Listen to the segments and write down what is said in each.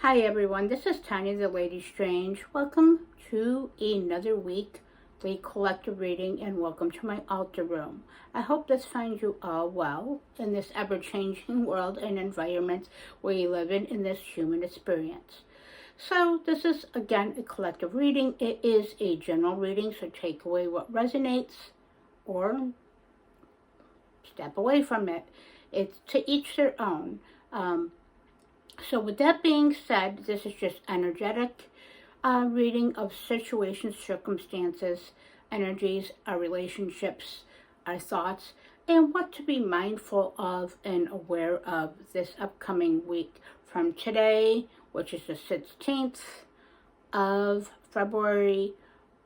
Hi everyone, this is Tanya the Lady Strange. Welcome to another weekly collective reading and welcome to my altar room. I hope this finds you all well in this ever-changing world and environment we live in this human experience. So this is again a collective reading. It is a general reading, so take away what resonates or step away from it. It's to each their own. So with that being said, this is just energetic reading of situations, circumstances, energies, our relationships, our thoughts, and what to be mindful of and aware of this upcoming week from today, which is the 16th of February,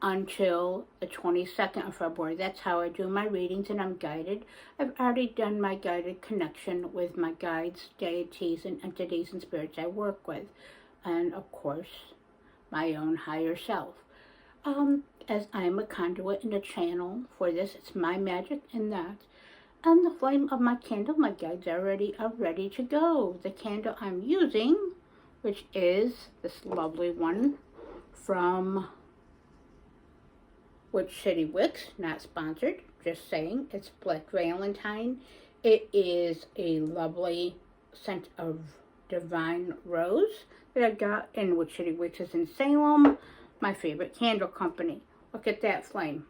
until the 22nd of February. That's how I do my readings, and I'm guided. I've already done my guided connection with my guides, deities, and entities and spirits I work with, and of course, my own higher self. As I'm a conduit and a channel for this, it's my magic in that. And the flame of my candle, my guides are ready to go. The candle I'm using, which is this lovely one from Witch City Wicks, not sponsored, just saying. It's Black Valentine. It is a lovely scent of divine rose that I got in Witch City Wicks in Salem, my favorite candle company. Look at that flame.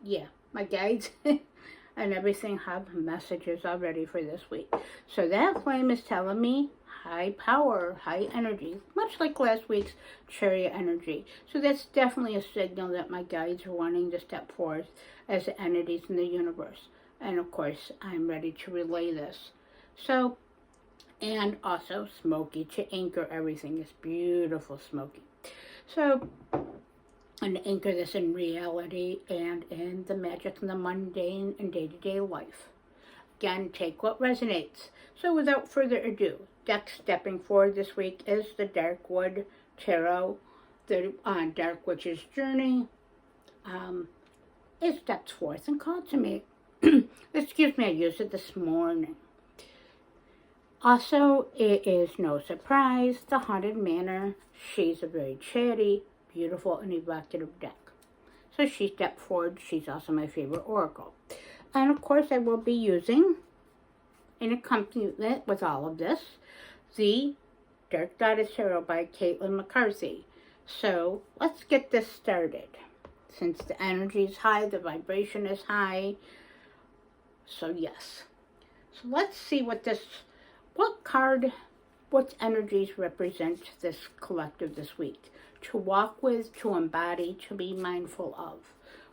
Yeah, my guides and everything have messages already for this week. So that flame is telling me high power, high energy, much like last week's chariot energy. So that's definitely a signal that my guides are wanting to step forth as entities in the universe. And of course, I'm ready to relay this. So, and also smoky to anchor everything. It's beautiful smoky. So, and anchor this in reality and in the magic and the mundane and day-to-day life. Again, take what resonates. So without further ado, deck stepping forward this week is the Darkwood Tarot, the Dark Witch's Journey. It steps forth and called to me. Excuse me, I used it this morning. Also, it is no surprise, the Haunted Manor. She's a very chatty, beautiful, and evocative deck. So she stepped forward. She's also my favorite oracle. And of course, I will be using, in accompaniment with all of this, the Dark Goddess Tarot by Caitlin McCarthy. So let's get this started. Since the energy is high, the vibration is high. So yes. So let's see what energies represent this collective this week. To walk with, to embody, to be mindful of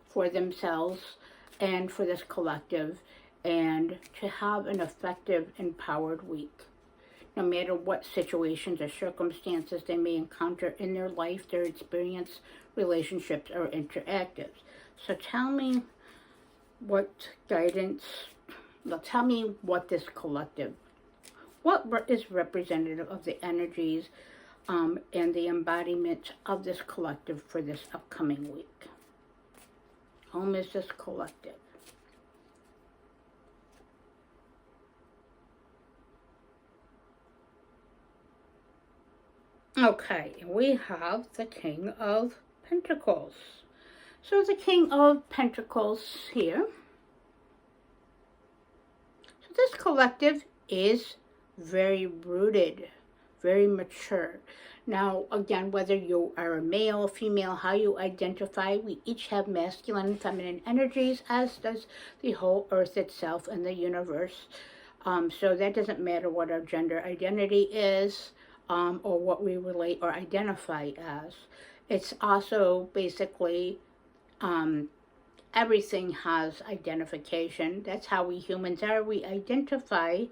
for themselves and for this collective, and to have an effective, empowered week. No matter what situations or circumstances they may encounter in their life, their experience, relationships, or interactives. So tell me what guidance, tell me what this collective, what is representative of the energies and the embodiment of this collective for this upcoming week. Home is this collective. Okay, we have the King of Pentacles. So the King of Pentacles here. So this collective is very rooted, very mature. Now, again, whether you are a male, female, how you identify, we each have masculine and feminine energies, as does the whole earth itself and the universe. So that doesn't matter what our gender identity is, or what we relate or identify as. It's also basically, everything has identification. That's how we humans are. We identify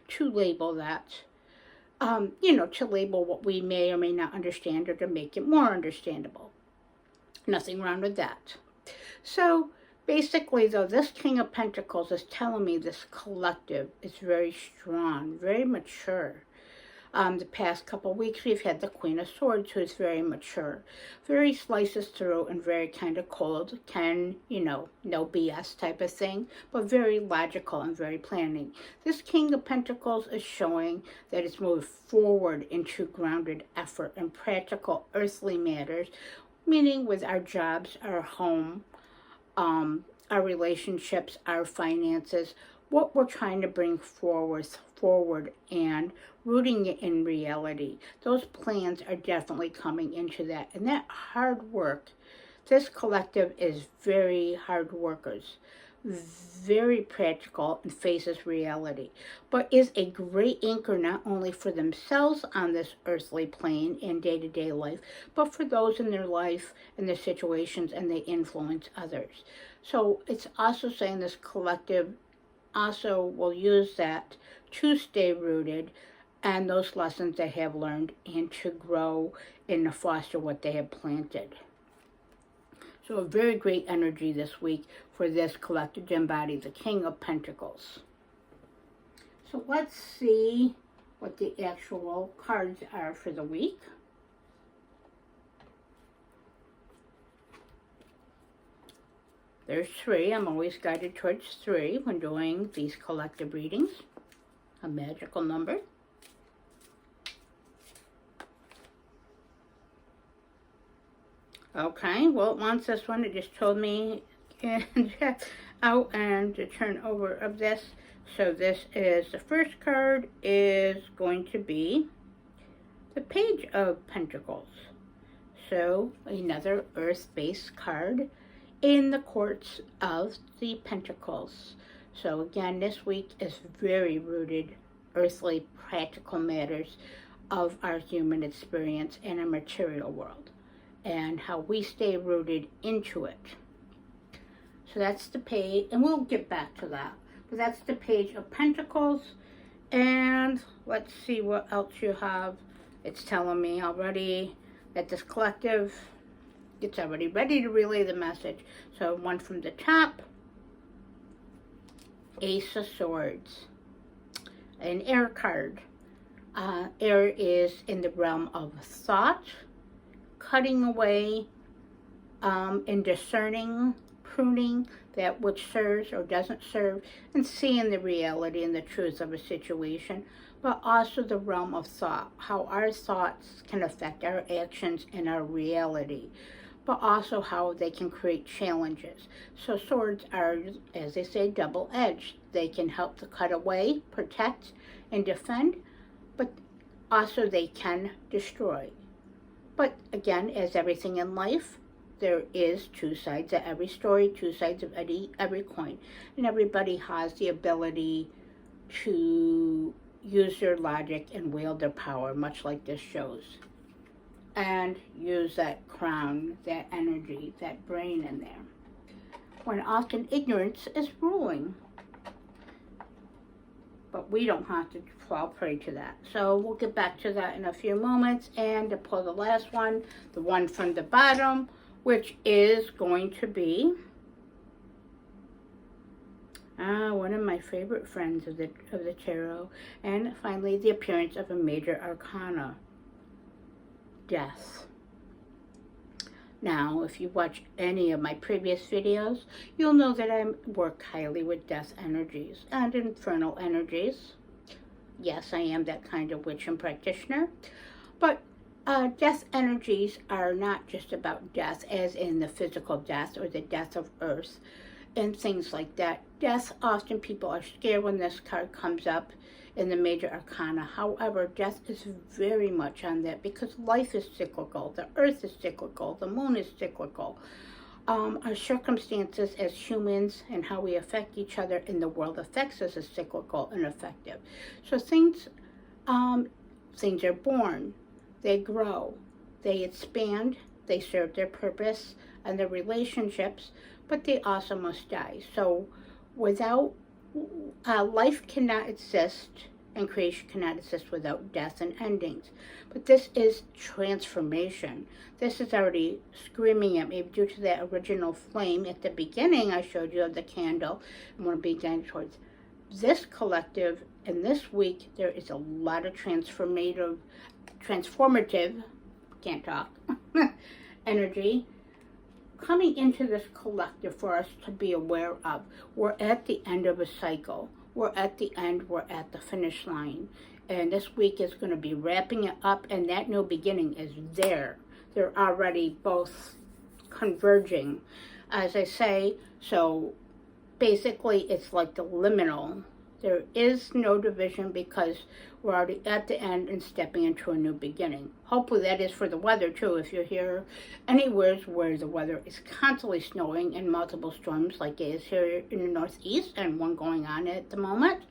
to label that. To label what we may or may not understand or to make it more understandable. Nothing wrong with that. So basically, though, this King of Pentacles is telling me this collective is very strong, very mature. The past couple weeks, we've had the Queen of Swords, who's very mature, very slices through, and very kind of cold, no BS type of thing, but very logical and very planning. This King of Pentacles is showing that it's moved forward into grounded effort and practical earthly matters, meaning with our jobs, our home, our relationships, our finances, what we're trying to bring forward and rooting it in reality. Those plans are definitely coming into that. And that hard work, this collective is very hard workers, very practical, and faces reality, but is a great anchor not only for themselves on this earthly plane in day-to-day life, but for those in their life and their situations, and they influence others. So it's also saying this collective also will use that to stay rooted and those lessons they have learned, and to grow and to foster what they have planted. So a very great energy this week for this collective to embody the King of Pentacles. So let's see what the actual cards are for the week. There's 3. I'm always guided towards 3 when doing these collective readings. A magical number. Okay, well, it wants this one. It just told me out and to turn over of this. So this is, the first card is going to be the Page of Pentacles. So another earth-based card in the courts of the Pentacles. So again, this week is very rooted, earthly, practical matters of our human experience in a material world, and how we stay rooted into it. So that's the page, and we'll get back to that. But that's the Page of Pentacles. And let's see what else you have. It's telling me already that this collective, it's already ready to relay the message. So one from the top, Ace of Swords, an air card. Air is in the realm of thought, cutting away and discerning, pruning that which serves or doesn't serve, and seeing the reality and the truth of a situation, but also the realm of thought, how our thoughts can affect our actions and our reality, but also how they can create challenges. So swords are, as they say, double-edged. They can help to cut away, protect, and defend, but also they can destroy. But again, as everything in life, there is 2 sides of every story, 2 sides of every coin. And everybody has the ability to use their logic and wield their power, much like this shows. And use that crown, that energy, that brain in there. When often ignorance is ruling. But we don't have to fall prey to that. So we'll get back to that in a few moments. And to pull the last one, the one from the bottom, which is going to be one of my favorite friends of the tarot. And finally, the appearance of a major arcana, Death. Now, if you watch any of my previous videos, you'll know that I work highly with death energies and infernal energies. Yes, I am that kind of witch and practitioner. But death energies are not just about death, as in the physical death or the death of earth and things like that. Death, often people are scared when this card comes up in the major arcana. However, death is very much on that, because life is cyclical, the earth is cyclical, the moon is cyclical. Our circumstances as humans and how we affect each other in the world affects us as cyclical and effective. So things are born, they grow, they expand, they serve their purpose and their relationships, but they also must die. So without life cannot exist, and creation cannot exist without death and endings. But this is transformation. This is already screaming at me due to that original flame at the beginning I showed you of the candle. I'm going to be going towards this collective And this week, there is a lot of transformative, can't talk, energy coming into this collective for us to be aware of. We're at the end of a cycle. We're at the end, we're at the finish line. And this week is going to be wrapping it up, and that new beginning is there. They're already both converging, as I say. So basically, it's like the liminal. There is no division because we're already at the end and stepping into a new beginning. Hopefully that is for the weather too. If you're here anywhere where the weather is constantly snowing and multiple storms like it is here in the Northeast and one going on at the moment,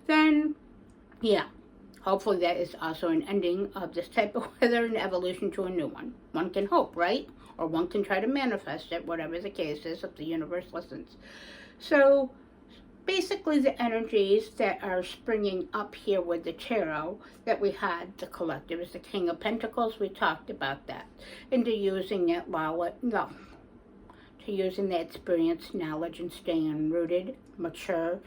then yeah, hopefully that is also an ending of this type of weather and evolution to a new one. One can hope, right? Or one can try to manifest it, whatever the case is, if the universe listens. So basically the energies that are springing up here with the tarot that we had, the collective, is the King of Pentacles. We talked about that. Into using it to using that experience, knowledge, and staying rooted, mature,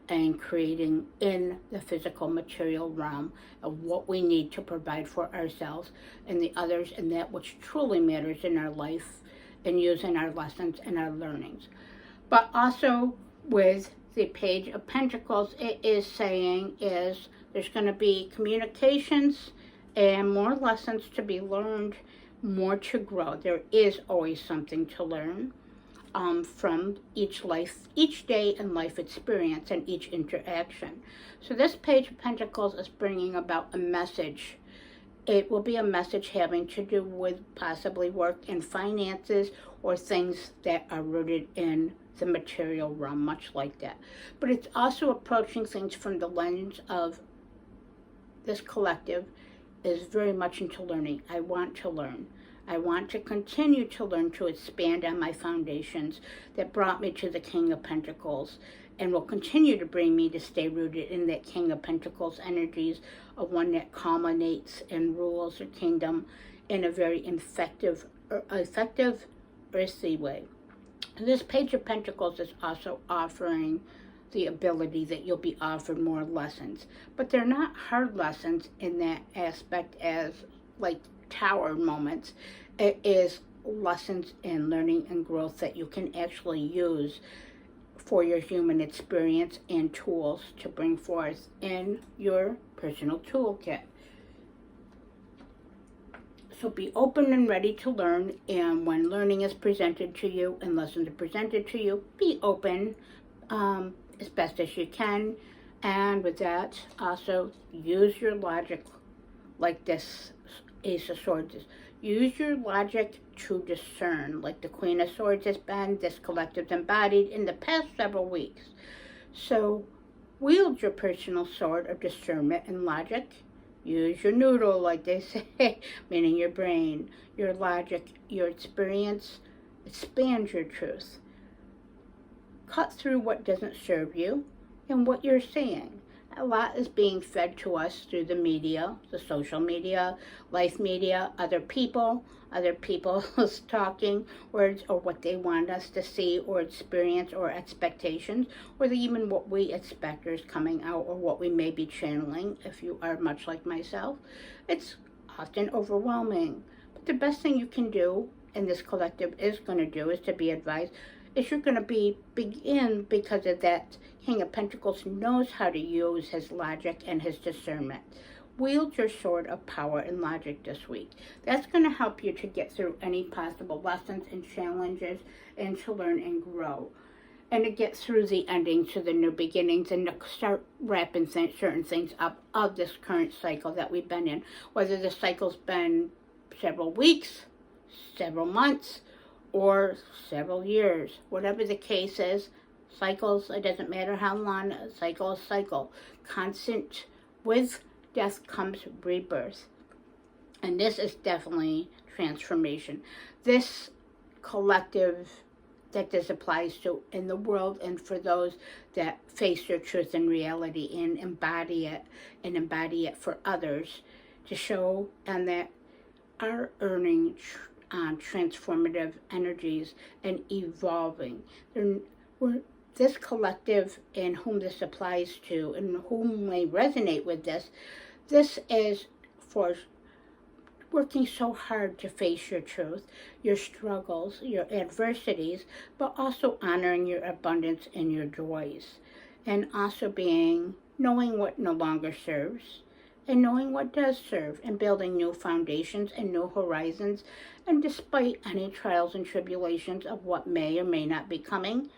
and creating in the physical material realm of what we need to provide for ourselves and the others, and that which truly matters in our life, and using our lessons and our learnings. But also with the Page of Pentacles, it is saying is there's going to be communications and more lessons to be learned, more to grow. There is always something to learn from each day and life experience and each interaction. So this Page of Pentacles is bringing about a message. It will be a message having to do with possibly work and finances or things that are rooted in the material realm, much like that. But it's also approaching things from the lens of this collective is very much into learning. I want to learn. I want to continue to learn, to expand on my foundations that brought me to the King of Pentacles and will continue to bring me to stay rooted in that King of Pentacles energies of one that culminates and rules a kingdom in a very effective, earthy way. This Page of Pentacles is also offering the ability that you'll be offered more lessons. But they're not hard lessons in that aspect as like tower moments. It is lessons in learning and growth that you can actually use for your human experience and tools to bring forth in your personal toolkit. So be open and ready to learn, and when learning is presented to you and lessons are presented to you, be open as best as you can. And with that, also use your logic, like this Ace of Swords is. Use your logic to discern, like the Queen of Swords has been, this collective's embodied in the past several weeks. So wield your personal sword of discernment and logic. Use your noodle, like they say, meaning your brain, your logic, your experience. Expand your truth. Cut through what doesn't serve you and what you're seeing. A lot is being fed to us through the media, the social media, life media, other people's talking words, or what they want us to see or experience, or expectations, or even what we expect is coming out, or what we may be channeling. If you are much like myself, it's often overwhelming. But the best thing you can do, and this collective is going to do, is to be advised, is you're going to begin, because of that King of Pentacles knows how to use his logic and his discernment. Wield your sword of power and logic this week. That's going to help you to get through any possible lessons and challenges, and to learn and grow, and to get through the endings to the new beginnings, and to start wrapping certain things up of this current cycle that we've been in. Whether the cycle's been several weeks, several months, or several years, whatever the case is, cycles, it doesn't matter how long, cycle is cycle. Constant, with death comes rebirth. And this is definitely transformation. This collective that this applies to in the world, and for those that face their truth and reality and embody it for others, to show and that are earning transformative energies and evolving. We're this collective and whom this applies to and whom may resonate with this is for working so hard to face your truth, your struggles, your adversities, but also honoring your abundance and your joys. And also knowing what no longer serves and knowing what does serve and building new foundations and new horizons. And despite any trials and tribulations of what may or may not be coming,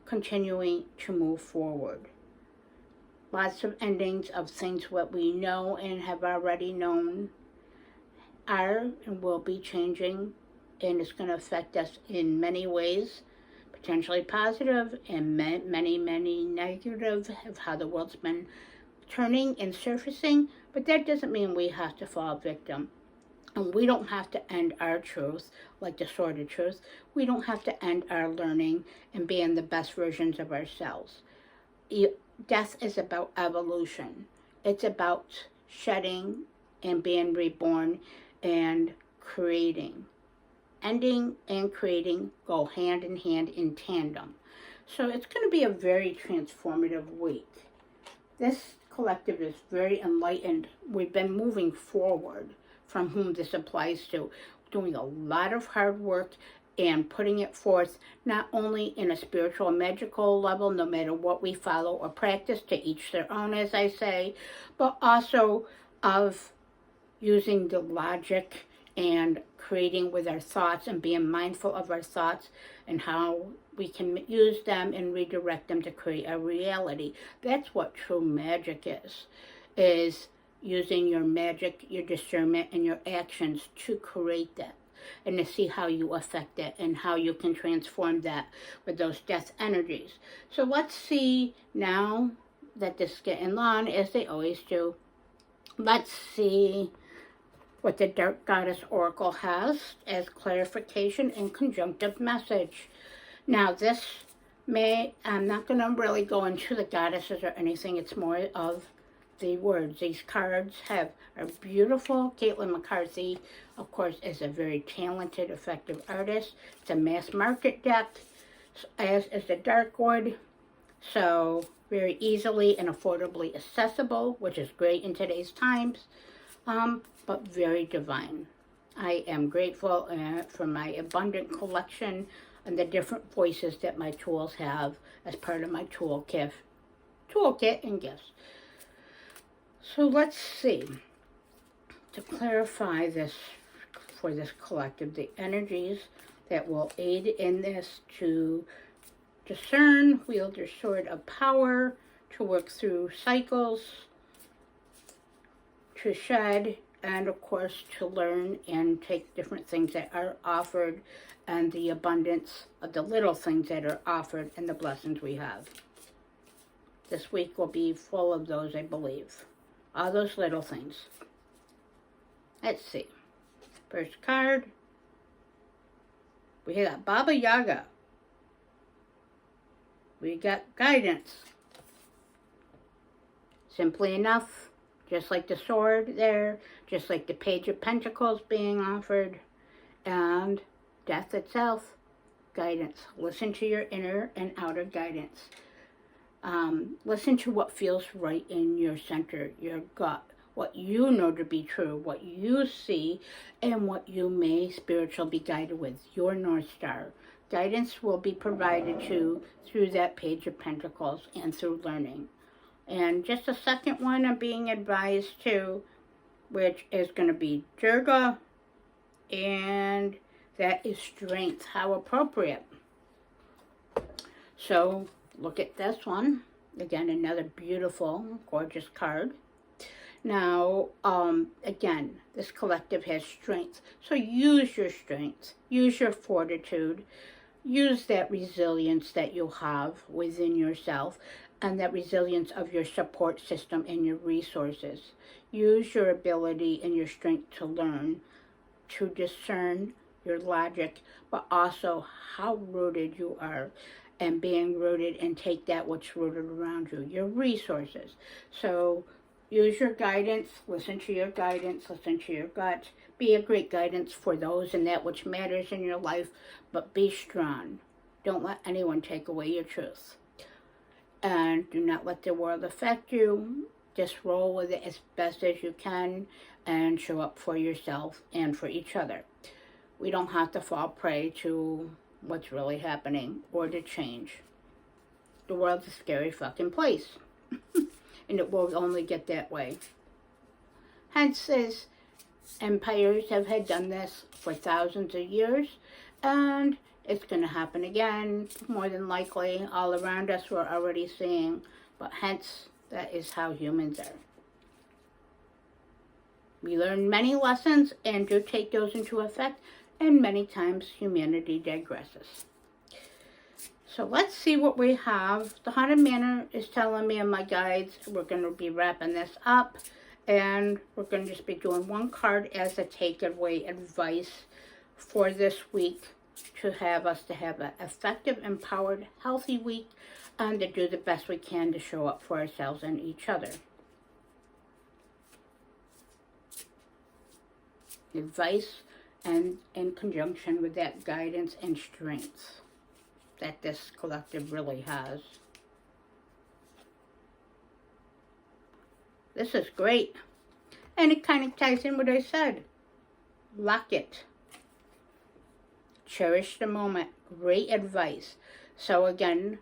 continuing to move forward. Lots of endings of things what we know and have already known are and will be changing, and it's going to affect us in many ways, potentially positive and many, many negative of how the world's been turning and surfacing, but that doesn't mean we have to fall victim. And we don't have to end our truth, like the sword of truth. We don't have to end our learning and being the best versions of ourselves. Death is about evolution. It's about shedding and being reborn and creating. Ending and creating go hand in hand in tandem. So it's going to be a very transformative week. This collective is very enlightened. We've been moving forward from whom this applies to, doing a lot of hard work and putting it forth, not only in a spiritual and magical level, no matter what we follow or practice, to each their own, as I say, but also of using the logic and creating with our thoughts and being mindful of our thoughts and how we can use them and redirect them to create a reality. That's what true magic is using your magic, your discernment, and your actions to create that and to see how you affect it and how you can transform that with those death energies. So let's see now that this is getting long, as they always do. Let's see what the Dark Goddess Oracle has as clarification and conjunctive message. Now this I'm not going to really go into the goddesses or anything, it's more of the words. These cards are beautiful. Caitlin McCarthy, of course, is a very talented, effective artist. It's a mass market deck, as is the Darkwood. So very easily and affordably accessible, which is great in today's times, but very divine. I am grateful for my abundant collection and the different voices that my tools have as part of my toolkit and gifts. So let's see, to clarify this for this collective, the energies that will aid in this to discern, wield your sword of power, to work through cycles, to shed, and of course to learn and take different things that are offered and the abundance of the little things that are offered and the blessings we have. This week will be full of those, I believe. All those little things. Let's see. First card. We got Baba Yaga. We got guidance. Simply enough, just like the sword there, just like the Page of Pentacles being offered, and death itself, guidance. Listen to your inner and outer guidance. Listen to what feels right in your center, your gut, what you know to be true, what you see, and what you may spiritually be guided with, your North Star. Guidance will be provided through that Page of Pentacles and through learning. And just a second one I'm being advised to, which is going to be Durga, and that is strength. How appropriate. So look at this one. Again, another beautiful, gorgeous card. Now, again, this collective has strength. So use your strength. Use your fortitude. Use that resilience that you have within yourself and that resilience of your support system and your resources. Use your ability and your strength to learn, to discern your logic, but also how rooted you are, and being rooted, and take that which rooted around you, your resources. So use your guidance, listen to your guidance, listen to your gut. Be a great guidance for those and that which matters in your life, but be strong. Don't let anyone take away your truth. And do not let the world affect you. Just roll with it as best as you can and show up for yourself and for each other. We don't have to fall prey to what's really happening or to change. The world's a scary fucking place. And it will only get that way. Hence, as empires have done this for thousands of years, and it's going to happen again, more than likely. All around us we're already seeing, but hence, that is how humans are. We learn many lessons and do take those into effect, and many times humanity digresses. So let's see what we have. The Haunted Manor is telling me in my guides we're going to be wrapping this up, and we're going to just be doing one card as a takeaway advice for this week to have us to have an effective, empowered, healthy week, and to do the best we can to show up for ourselves and each other. Advice and in conjunction with that guidance and strength that this collective really has. This is great. And it kind of ties in what I said. Lock it. Cherish the moment. Great advice. So again,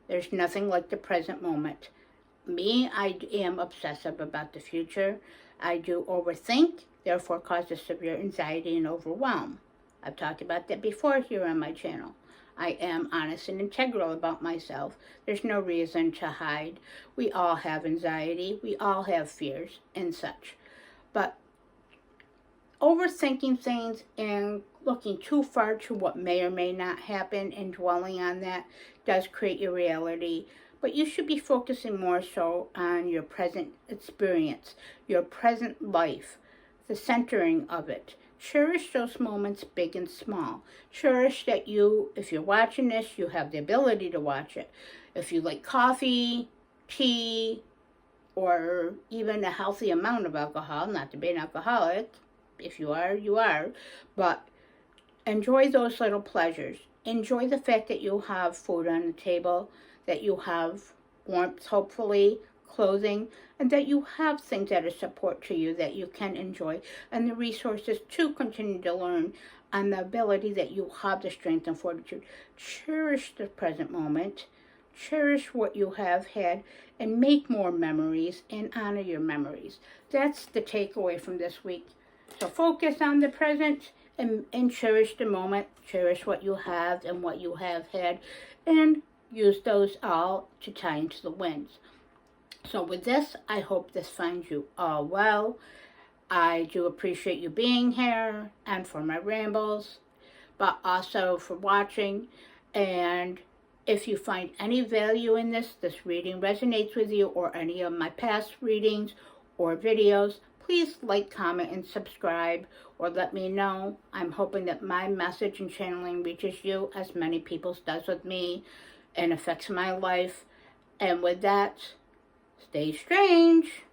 there's nothing like the present moment. Me, I am obsessive about the future. I do overthink, therefore causes severe anxiety and overwhelm. I've talked about that before here on my channel. I am honest and integral about myself. There's no reason to hide. We all have anxiety. We all have fears and such. But overthinking things and looking too far to what may or may not happen and dwelling on that does create your reality. But you should be focusing more so on your present experience, your present life, the centering of it. Cherish those moments, big and small. Cherish that you, if you're watching this, you have the ability to watch it. If you like coffee, tea, or even a healthy amount of alcohol, not to be an alcoholic, if you are, you are, but enjoy those little pleasures. Enjoy the fact that you have food on the table, that you have warmth, hopefully, clothing, and that you have things that are support to you that you can enjoy, and the resources to continue to learn, and the ability that you have the strength and fortitude. Cherish the present moment, cherish what you have had, and make more memories and honor your memories. That's the takeaway from this week. So focus on the present and cherish the moment, cherish what you have and what you have had, and use those all to tie into the winds. So with this, I hope this finds you all well. I do appreciate you being here and for my rambles, but also for watching. And if you find any value in this reading resonates with you, or any of my past readings or videos, please like, comment, and subscribe, or let me know. I'm hoping that my message and channeling reaches you as many people's does with me and affects my life. And with that, stay strange.